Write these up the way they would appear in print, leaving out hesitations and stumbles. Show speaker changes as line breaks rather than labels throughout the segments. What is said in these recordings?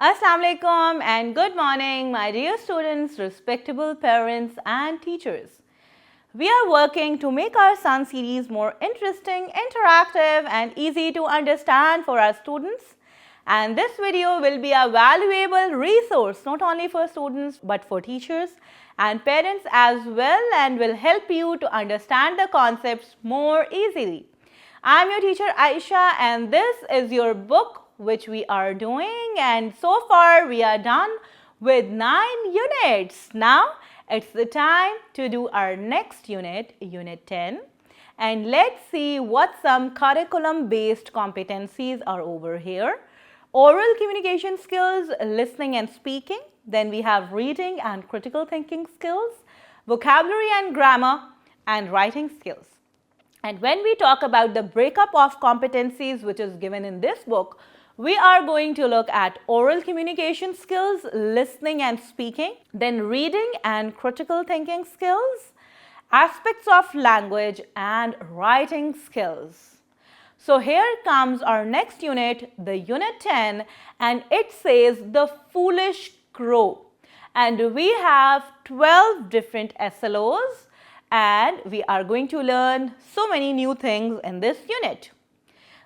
Assalamu alaikum and good morning, my dear students, respectable parents and teachers. We are working to make our Sun series more interesting, interactive and easy to understand for our students. And this video will be a valuable resource not only for students but for teachers and parents as well, and will help you to understand the concepts more easily. I am your teacher Aisha and this is your book which we are doing, and so far we are done with 9 units. Now it's the time to do our next unit, Unit 10, and let's see what some curriculum based competencies are over here. Oral communication skills, listening and speaking, then we have reading and critical thinking skills, vocabulary and grammar, and writing skills. And when we talk about the breakup of competencies which is given in this book, we are going to look at oral communication skills, listening and speaking, then reading and critical thinking skills, aspects of language and writing skills. So here comes our next unit, the Unit 10, and it says the foolish crow. And we have 12 different SLOs and we are going to learn so many new things in this unit.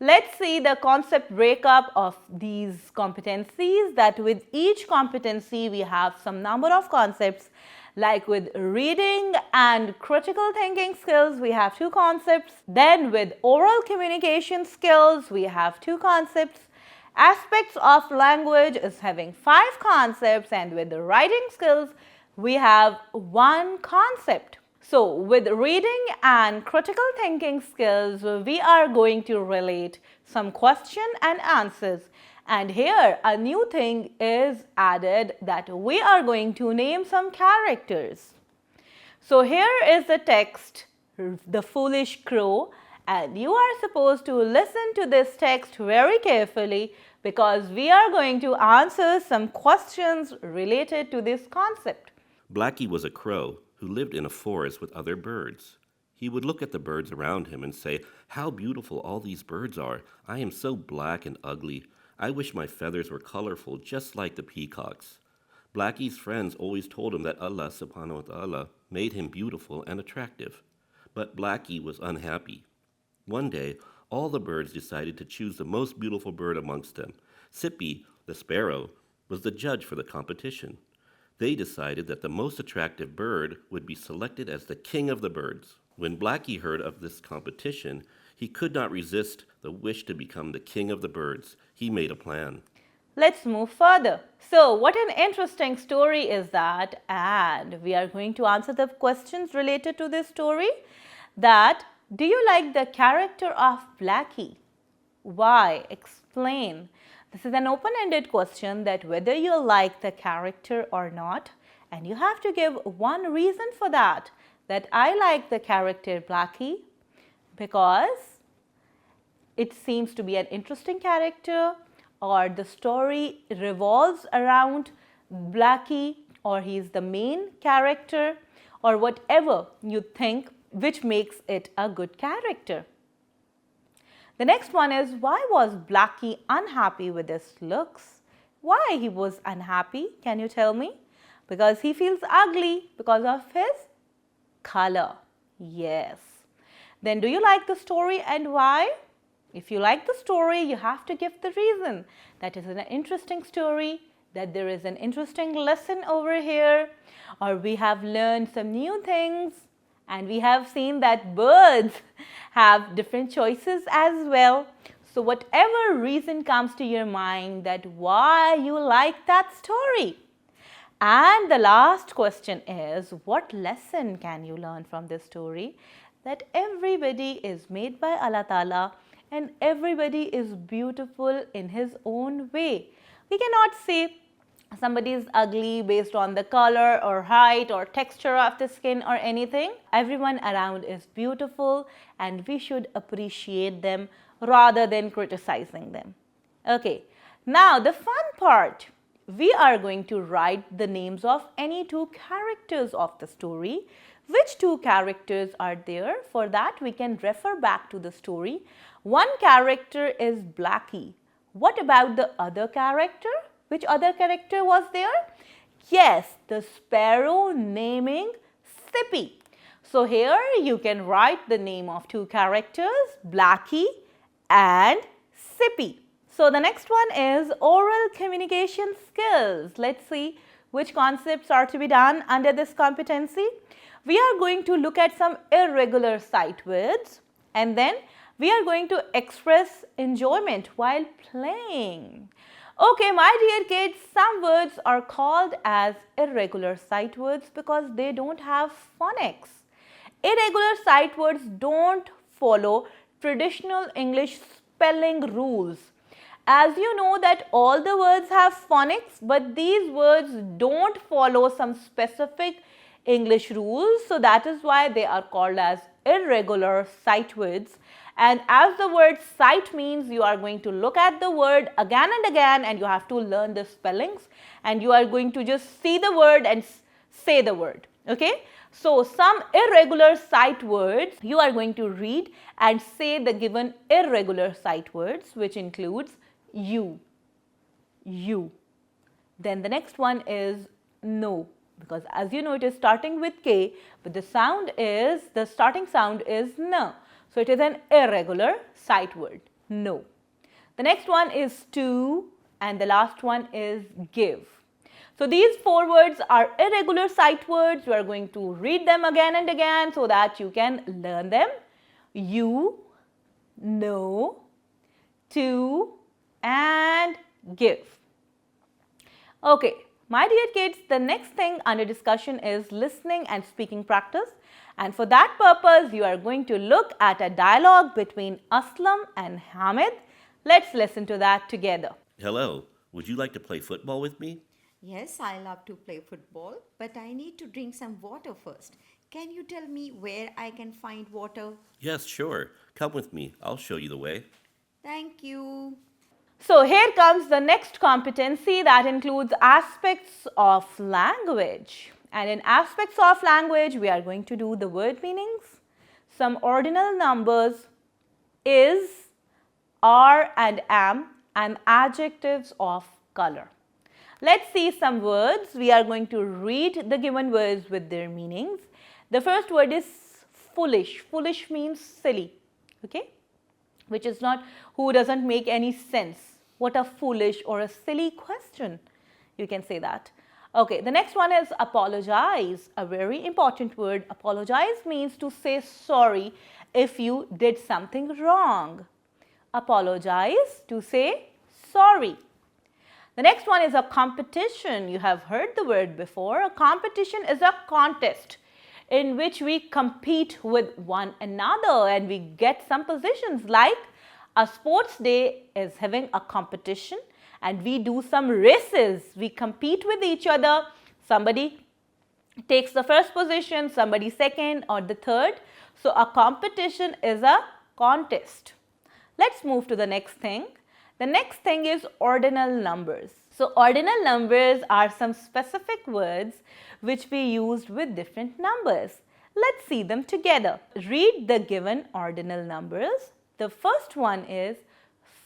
Let's see the concept breakup of these competencies, that with each competency we have some number of concepts. Like with reading and critical thinking skills, we have 2 concepts. Then with oral communication skills, we have 2 concepts. Aspects of language is having 5 concepts, and with the writing skills, we have 1 concept. So with reading and critical thinking skills, we are going to relate some question and answers. And here a new thing is added, that we are going to name some characters. So here is the text, the foolish crow, and you are supposed to listen to this text very carefully because we are going to answer some questions related to this concept.
Blackie was a crow who lived in a forest with other birds. He would look at the birds around him and say, "How beautiful all these birds are. I am so black and ugly. I wish my feathers were colorful just like the peacocks." Blackie's friends always told him that Allah subhanahu wa ta'ala made him beautiful and attractive. But Blackie was unhappy. One day, all the birds decided to choose the most beautiful bird amongst them. Sippy, the sparrow, was the judge for the competition. They decided that the most attractive bird would be selected as the king of the birds. When Blackie heard of this competition, he could not resist the wish to become the king of the birds. He made a plan.
Let's move further. So what an interesting story is that, and we are going to answer the questions related to this story. That, do you like the character of Blackie? Why? Explain. This is an open-ended question, that whether you like the character or not, and you have to give one reason for that, that I like the character Blackie because it seems to be an interesting character, or the story revolves around Blackie, or he is the main character, or whatever you think which makes it a good character. The next one is, why was Blackie unhappy with his looks? Why he was unhappy? Can you tell me? Because he feels ugly because of his color. Yes. Then do you like the story and why? If you like the story, you have to give the reason. That is an interesting story, that there is an interesting lesson over here, or we have learned some new things, and we have seen that birds have different choices as well. So whatever reason comes to your mind, that why you like that story. And the last question is, what lesson can you learn from this story? That everybody is made by Allah Ta'ala and everybody is beautiful in his own way. We cannot say somebody is ugly based on the color or height or texture of the skin or anything. Everyone around is beautiful and we should appreciate them rather than criticizing them. Okay, now the fun part. We are going to write the names of any 2 characters of the story. Which 2 characters are there? For that we can refer back to the story. One character is Blackie. What about the other character? Which other character was there? Yes, the sparrow naming Sippy. So here you can write the name of two characters, Blackie and Sippy. So the next one is oral communication skills. Let's see which concepts are to be done under this competency. We are going to look at some irregular sight words and then we are going to express enjoyment while playing. Okay, my dear kids, some words are called as irregular sight words because they don't have phonics. Irregular sight words don't follow traditional English spelling rules. As you know that all the words have phonics, but these words don't follow some specific English rules. So that is why they are called as irregular sight words. And as the word sight means, you are going to look at the word again and again and you have to learn the spellings and you are going to just see the word and say the word. Okay. So some irregular sight words you are going to read and say the given irregular sight words, which includes you. Then the next one is no, because as you know it is starting with K, but the starting sound is N. So it is an irregular sight word, no. The next one is to and the last one is give. So these four words are irregular sight words. You are going to read them again and again so that you can learn them. You, no, to and give. Okay, my dear kids, the next thing under discussion is listening and speaking practice. And for that purpose, you are going to look at a dialogue between Aslam and Hamid. Let's listen to that together.
Hello, would you like to play football with me?
Yes, I love to play football, but I need to drink some water first. Can you tell me where I can find water?
Yes, sure. Come with me. I'll show you the way.
Thank you.
So here comes the next competency that includes aspects of language. And in aspects of language, we are going to do the word meanings, some ordinal numbers, is, are and am, and adjectives of color. Let's see some words. We are going to read the given words with their meanings. The first word is foolish. Foolish means silly, okay? Which is not who doesn't make any sense. What a foolish or a silly question. You can say that. Okay, the next one is apologize, a very important word. Apologize means to say sorry if you did something wrong. Apologize, to say sorry. The next one is a competition. You have heard the word before. A competition is a contest in which we compete with one another and we get some positions, like a sports day is having a competition and we do some races. We compete with each other. Somebody takes the first position, somebody second or the third. So a competition is a contest. Let's move to the next thing. The next thing is ordinal numbers. So ordinal numbers are some specific words which we used with different numbers. Let's see them together. Read the given ordinal numbers. The first one is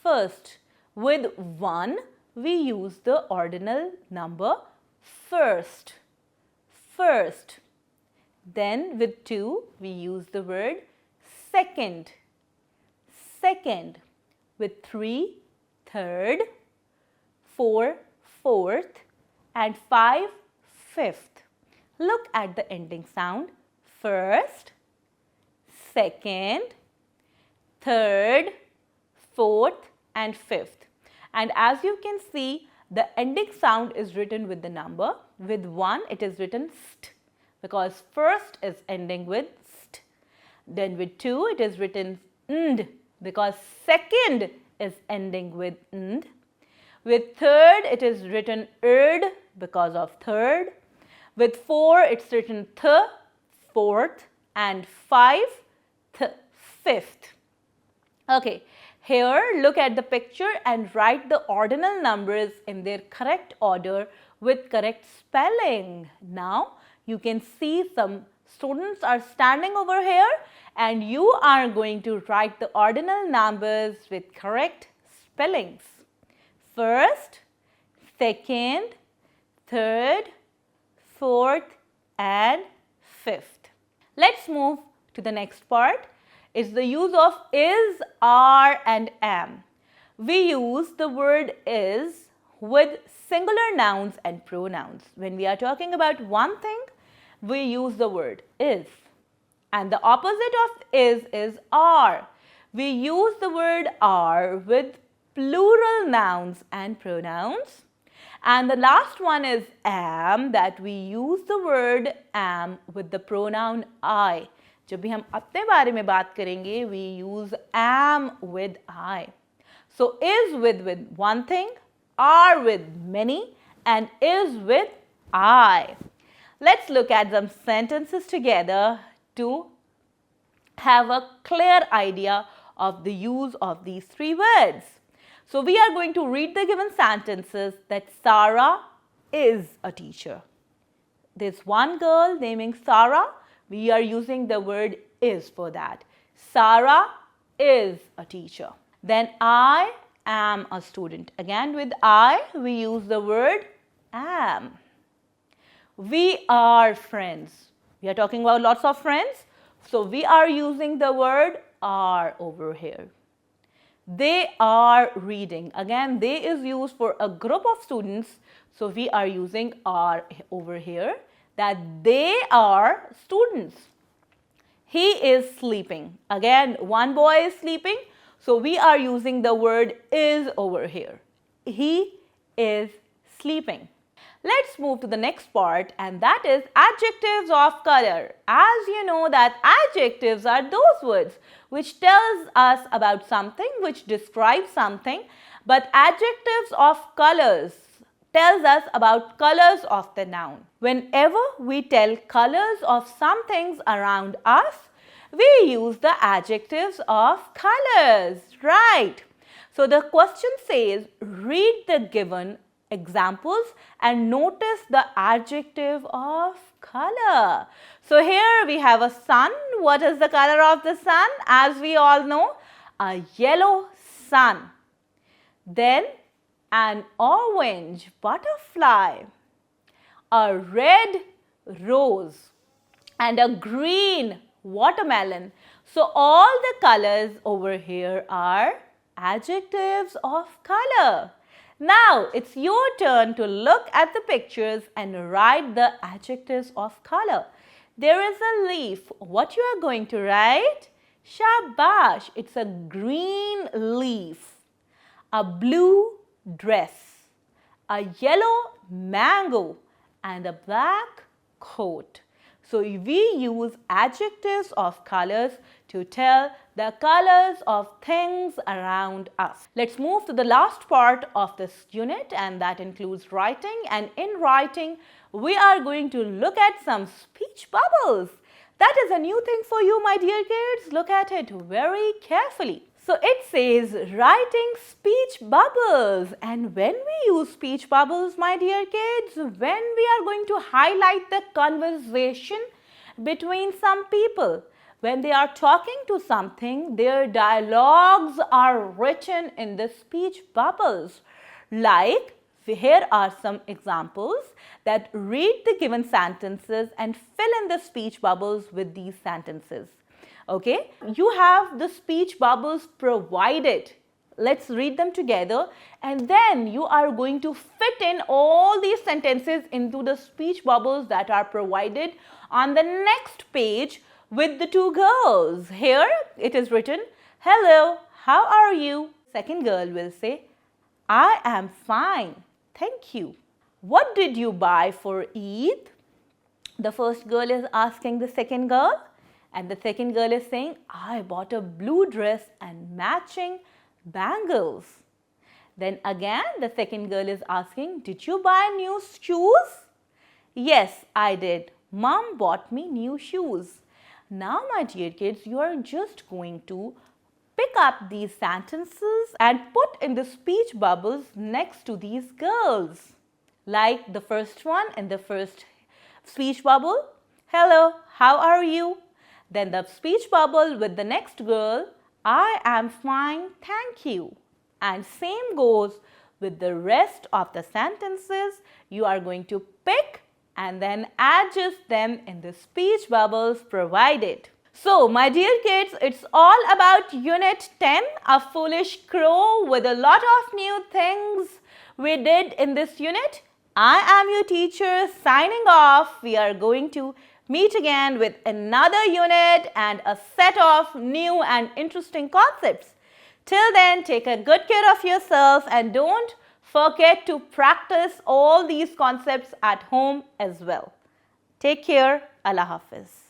first. With 1, we use the ordinal number first. First. Then with 2, we use the word second. Second. With 3, third. 4, fourth. And 5, fifth. Look at the ending sound. First, second, third, fourth and fifth. And as you can see, the ending sound is written with the number. With 1, it is written st because first is ending with st. Then with 2, it is written nd because second is ending with nd. With third, it is written erd because of third. With 4, it's written th, fourth, and 5, fifth. Okay, here look at the picture and write the ordinal numbers in their correct order with correct spelling. Now, you can see some students are standing over here and you are going to write the ordinal numbers with correct spellings. First, second, third, fourth, and fifth. Let's move to the next part. It's the use of is, are, and am. We use the word is with singular nouns and pronouns. When we are talking about one thing, we use the word is. And the opposite of is are. We use the word are with plural nouns and pronouns. And the last one is am, that we use the word am with the pronoun I. जब भी हम अपने बारे में बात करेंगे, we use am with I. So is with one thing, are with many, and is with I. Let's look at some sentences together to have a clear idea of the use of these three words. So we are going to read the given sentences that Sarah is a teacher. There's one girl naming Sarah. We are using the word is for that. Sarah is a teacher. Then I am a student. Again with I, we use the word am. We are friends. We are talking about lots of friends. So we are using the word are over here. They are reading. Again, they is used for a group of students. So we are using are over here, that they are students. He is sleeping. Again, one boy is sleeping. So we are using the word is over here. He is sleeping. Let's move to the next part, and that is adjectives of color. As you know that adjectives are those words which tells us about something, which describes something, but adjectives of colors tells us about colors of the noun. Whenever we tell colors of some things around us, we use the adjectives of colors, right? So the question says, read the given examples and notice the adjective of color. So here we have a sun. What is the color of the sun? As we all know, a yellow sun. Then an orange butterfly, a red rose, and a green watermelon. So all the colors over here are adjectives of color. Now it's your turn to look at the pictures and write the adjectives of color. There is a leaf. What you are going to write? Shabash! It's a green leaf. A blue dress. A yellow mango. And a black coat. So we use adjectives of colors to tell the colors of things around us. Let's move to the last part of this unit, and that includes writing. And in writing, we are going to look at some speech bubbles. That is a new thing for you, my dear kids. Look at it very carefully. So it says writing speech bubbles. And when we use speech bubbles, my dear kids, when we are going to highlight the conversation between some people, when they are talking to something, their dialogues are written in the speech bubbles. Like, here are some examples that read the given sentences and fill in the speech bubbles with these sentences. Okay, you have the speech bubbles provided. Let's read them together, and then you are going to fit in all these sentences into the speech bubbles that are provided on the next page with the two girls. Here it is written, hello, how are you? Second girl will say, I am fine, thank you. What did you buy for Eid? The first girl is asking the second girl. And the second girl is saying, I bought a blue dress and matching bangles. Then again, the second girl is asking, did you buy new shoes? Yes, I did. Mom bought me new shoes. Now, my dear kids, you are just going to pick up these sentences and put in the speech bubbles next to these girls. Like the first one in the first speech bubble, hello, how are you? Then the speech bubble with the next girl, I am fine, thank you. And same goes with the rest of the sentences. You are going to pick and then adjust them in the speech bubbles provided. So, my dear kids, it's all about Unit 10, A Foolish Crow, with a lot of new things we did in this unit. I am your teacher signing off. We are going to meet again with another unit and a set of new and interesting concepts. Till then, take a good care of yourself and don't forget to practice all these concepts at home as well. Take care. Allah Hafiz.